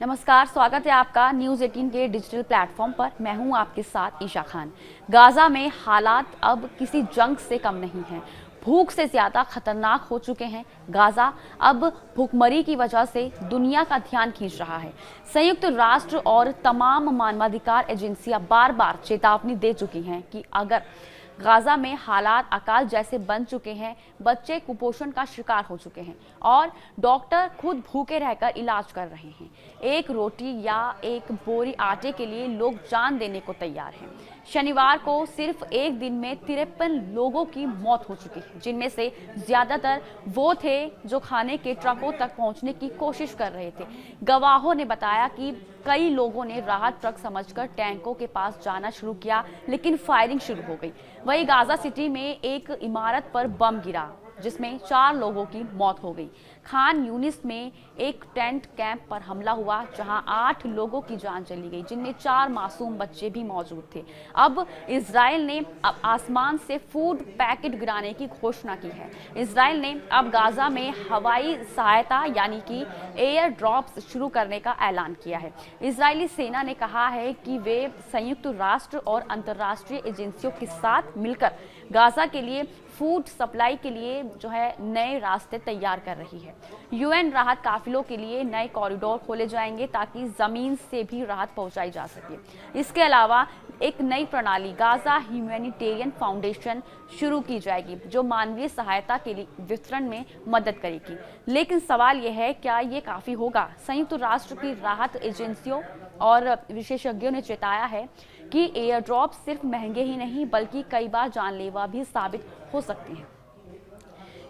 नमस्कार, स्वागत है आपका न्यूज़ 18 के डिजिटल प्लेटफॉर्म पर। मैं हूं आपके साथ ईशा खान। गाजा में हालात अब किसी जंग से कम नहीं हैं। भूख से ज़्यादा खतरनाक हो चुके हैं। गाजा अब भूखमरी की वजह से दुनिया का ध्यान खींच रहा है। संयुक्त राष्ट्र और तमाम मानवाधिकार एजेंसियां बार बार चेतावनी दे चुकी हैं कि अगर गाजा में हालात अकाल जैसे बन चुके हैं, बच्चे कुपोषण का शिकार हो चुके हैं और डॉक्टर खुद भूखे रहकर इलाज कर रहे हैं। एक रोटी या एक बोरी आटे के लिए लोग जान देने को तैयार हैं। शनिवार को सिर्फ एक दिन में 53 लोगों की मौत हो चुकी है, जिनमें से ज्यादातर वो थे जो खाने के ट्रकों तक पहुंचने की कोशिश कर रहे थे। गवाहों ने बताया कि कई लोगों ने राहत ट्रक समझकर टैंकों के पास जाना शुरू किया, लेकिन फायरिंग शुरू हो गई। वहीं गाजा सिटी में एक इमारत पर बम गिरा, जिसमें 4 लोगों की मौत हो गई। खान यूनिस में एक टेंट कैंप पर हमला हुआ, जहां 8 लोगों की जान चली गई, जिनमें 4 मासूम बच्चे भी मौजूद थे। अब इजराइल ने आसमान से फूड पैकेट गिराने की घोषणा की है। इजराइल ने अब गाजा में हवाई सहायता यानी कि एयर ड्रॉप्स शुरू करने का ऐलान किया है। इजरायली सेना ने कहा है कि वे संयुक्त राष्ट्र और अंतर्राष्ट्रीय एजेंसियों के साथ मिलकर गाजा के लिए फूड सप्लाई के लिए नए रास्ते तैयार कर रही है। यूएन राहत काफिलों के लिए नए कॉरिडोर खोले जाएंगे ताकि जमीन से भी राहत पहुंचाई जा सके। इसके अलावा एक नई प्रणाली गाजा ह्यूमैनिटेरियन फाउंडेशन शुरू की जाएगी, जो मानवीय सहायता के लिए वितरण में मदद करेगी। लेकिन सवाल यह है, क्या ये काफी होगा? संयुक्त राष्ट्र की राहत एजेंसियों और विशेषज्ञों ने चेताया है कि एयर ड्रॉप सिर्फ महंगे ही नहीं बल्कि कई बार जानलेवा भी साबित हो सकते हैं।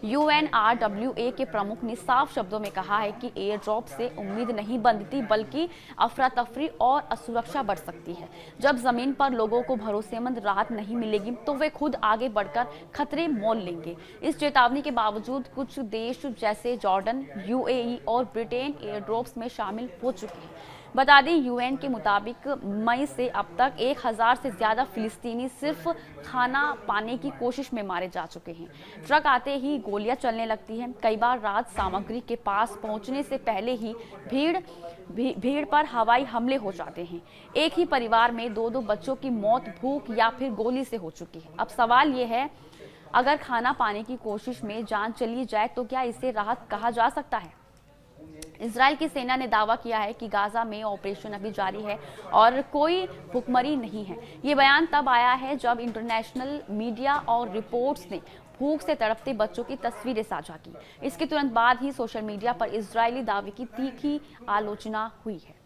UNRWA के प्रमुख ने साफ शब्दों में कहा है कि एयर ड्रॉप से उम्मीद नहीं बनती बल्कि अफरा तफरी और असुरक्षा बढ़ सकती है। जब जमीन पर लोगों को भरोसेमंद राहत नहीं मिलेगी तो वे खुद आगे बढ़कर खतरे मोल लेंगे। इस चेतावनी के बावजूद कुछ देश जैसे जॉर्डन, UAE और ब्रिटेन एयर ड्रॉप्स में शामिल हो चुके हैं। बता दें, यूएन के मुताबिक मई से अब तक 1000 से ज्यादा फिलिस्तीनी सिर्फ खाना पाने की कोशिश में मारे जा चुके हैं। ट्रक आते ही गोलियां चलने लगती हैं। कई बार राहत सामग्री के पास पहुंचने से पहले ही भीड़ पर हवाई हमले हो जाते हैं। एक ही परिवार में 2-2 बच्चों की मौत भूख या फिर गोली से हो चुकी है। अब सवाल यह है, अगर खाना पाने की कोशिश में जान चली जाए तो क्या इसे राहत कहा जा सकता है? इजराइल की सेना ने दावा किया है कि गाजा में ऑपरेशन अभी जारी है और कोई भुखमरी नहीं है। ये बयान तब आया है जब इंटरनेशनल मीडिया और रिपोर्ट्स ने भूख से तड़पते बच्चों की तस्वीरें साझा की। इसके तुरंत बाद ही सोशल मीडिया पर इजरायली दावे की तीखी आलोचना हुई है।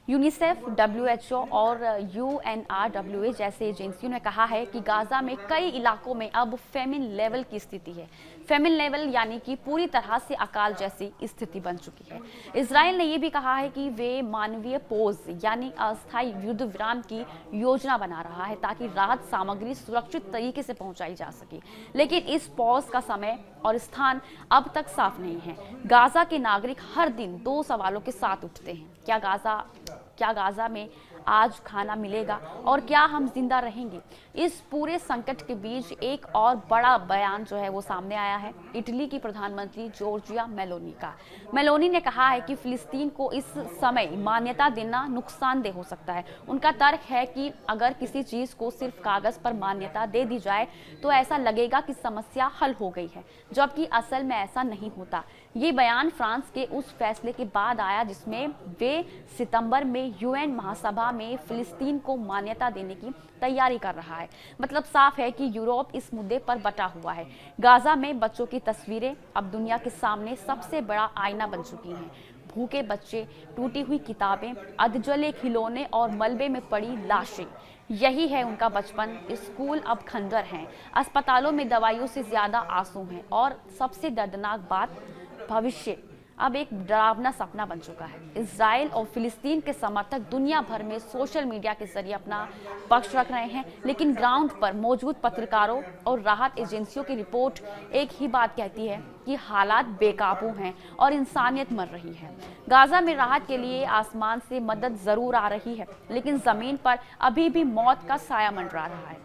यूनिसेफ, WHO और UNRWA जैसे एजेंसियों ने कहा है कि गाजा में कई इलाकों में अब फेमिन लेवल की स्थिति है। फेमिन लेवल यानी कि पूरी तरह से अकाल जैसी स्थिति बन चुकी है। इजराइल ने यह भी कहा है कि वे मानवीय पोज यानी अस्थायी युद्ध विराम की योजना बना रहा है ताकि राहत सामग्री सुरक्षित तरीके से पहुंचाई जा सके। लेकिन इस पॉज का समय और स्थान अब तक साफ नहीं है। गाजा के नागरिक हर दिन 2 सवालों के साथ उठते हैं। क्या गाजा में आज खाना मिलेगा और क्या हम जिंदा रहेंगे? इस पूरे संकट के बीच एक और बड़ा बयान वो सामने आया है इटली की प्रधानमंत्री जॉर्जिया मेलोनी का। मेलोनी ने कहा है कि फिलिस्तीन को इस समय मान्यता देना नुकसानदेह हो सकता है। उनका तर्क है कि अगर किसी चीज को सिर्फ कागज पर मान्यता दे दी जाए तो ऐसा लगेगा कि समस्या हल हो गई है, जबकि असल में ऐसा नहीं होता। ये बयान फ्रांस के उस फैसले के बाद आया जिसमें वे सितंबर में UN महासभा में फिलिस्तीन को मान्यता देने की तैयारी कर रहा है। मतलब साफ है कि यूरोप इस मुद्दे पर बटा हुआ है। गाजा में बच्चों की तस्वीरें अब दुनिया के सामने सबसे बड़ा आईना बन चुकी हैं। भूखे बच्चे, टूटी हुई किताबें, अधजले खिलौने और मलबे में पड़ी लाशें, यही है उनका बचपन। स्कूल अब खंडर हैं, अस्पतालों में दवाइयों से ज्यादा आंसू हैं और सबसे दर्दनाक बात, भविष्य अब एक डरावना सपना बन चुका है। इजराइल और फिलिस्तीन के समर्थक दुनिया भर में सोशल मीडिया के जरिए अपना पक्ष रख रहे हैं, लेकिन ग्राउंड पर मौजूद पत्रकारों और राहत एजेंसियों की रिपोर्ट एक ही बात कहती है कि हालात बेकाबू हैं और इंसानियत मर रही है। गाजा में राहत के लिए आसमान से मदद जरूर आ रही है, लेकिन जमीन पर अभी भी मौत का साया मंडरा रहा है।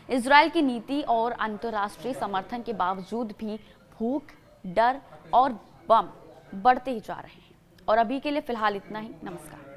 इजराइल की नीति और अंतर्राष्ट्रीय समर्थन के बावजूद भी भूख, डर और बम बढ़ते ही जा रहे हैं और अभी के लिए फिलहाल इतना ही। नमस्कार।